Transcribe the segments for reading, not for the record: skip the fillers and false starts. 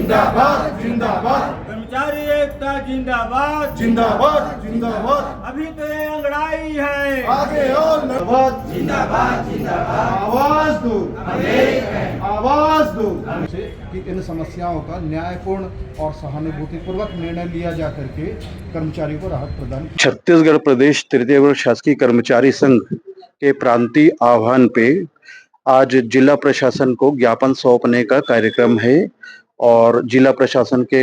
जिंदाबाद जिंदाबाद कर्मचारी एकता जिंदाबाद जिंदाबाद जिंदाबाद अभी तो ये अंगड़ाई है, आगे और जिंदाबाद जिंदाबाद आवाज दो आवाज दो से कि इन समस्याओं का न्यायपूर्ण और सहानुभूतिपूर्वक निर्णय लिया जा करके कर्मचारियों को राहत प्रदान की। छत्तीसगढ़ प्रदेश तृतीय वर्ग शासकीय कर्मचारी संघ के प्रांतीय आह्वान पे आज जिला प्रशासन को ज्ञापन सौंपने का कार्यक्रम है और जिला प्रशासन के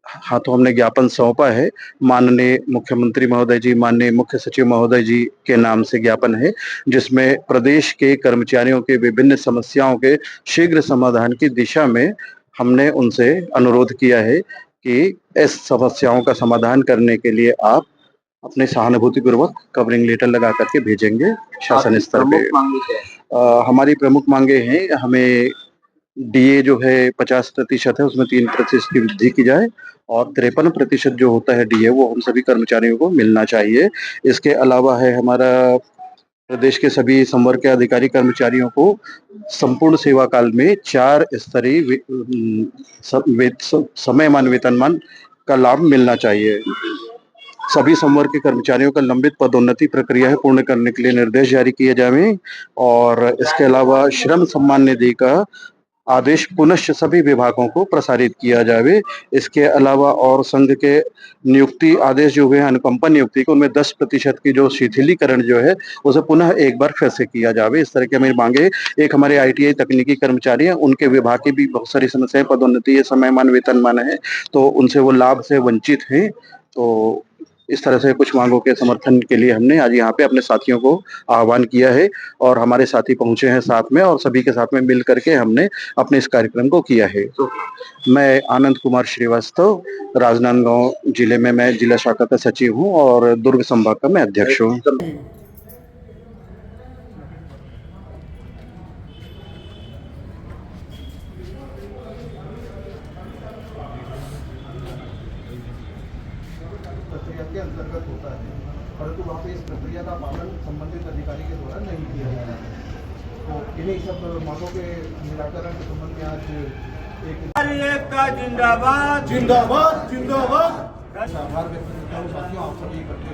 हाथों हमने ज्ञापन सौंपा है। माननीय मुख्यमंत्री महोदय जी, माननीय मुख्य सचिव महोदय जी के नाम से ज्ञापन है, जिसमें प्रदेश के कर्मचारियों के विभिन्न समस्याओं के शीघ्र समाधान की दिशा में हमने उनसे अनुरोध किया है कि इस समस्याओं का समाधान करने के लिए आप अपने सहानुभूतिपूर्वक कवरिंग लेटर लगा करके भेजेंगे शासन स्तर पे। हमारी प्रमुख मांगे हैं, हमें डीए जो है 50% है, उसमें 3% की वृद्धि की जाए और 53% जो होता है डीए वो हम सभी कर्मचारियों को मिलना चाहिए। इसके अलावा है हमारा प्रदेश के सभी संवर्ग के अधिकारी कर्मचारियों को संपूर्ण सेवा काल में 4 स्तरीय समयमान वेतनमान का लाभ मिलना चाहिए। सभी संवर्ग के कर्मचारियों का लंबित पदोन्नति प्रक्रिया है पूर्ण करने के लिए निर्देश जारी किए जाए और इसके अलावा श्रम सम्मान निधि का आदेश पुनश्च सभी विभागों को प्रसारित किया जाए। इसके अलावा और संघ के नियुक्ति आदेश जो हुए हैं अनुकंपा नियुक्ति को, उनमें 10% की जो शिथिलीकरण जो है उसे पुनः एक बार फिर से किया जाए। इस तरह की हमारी मांगे। एक हमारे आईटीआई तकनीकी कर्मचारी हैं, उनके विभाग की भी बहुत सारी समस्याएं, पदोन्नति है, समयमान वेतनमान है, तो उनसे वो लाभ से वंचित हैं। तो इस तरह से कुछ मांगों के समर्थन के लिए हमने आज यहाँ पे अपने साथियों को आह्वान किया है और हमारे साथी पहुंचे हैं साथ में और सभी के साथ में मिल करके हमने अपने इस कार्यक्रम को किया है। तो मैं आनंद कुमार श्रीवास्तव, राजनांदगांव जिले में मैं जिला शाखा का सचिव हूँ और दुर्ग संभाग का मैं अध्यक्ष हूँ। प्रक्रिया के अंतर्गत होता है, परंतु वहाँ पे इस प्रक्रिया का पालन संबंधित अधिकारी के द्वारा नहीं किया गया है। तो इन्हीं सब मांगों के निराकरण के संबंध में आज एक कर्मचारी एकता जिंदाबाद जिंदाबाद जिंदाबाद आभार व्यक्त करता हूँ। साथियों, आप सभी इकट्ठे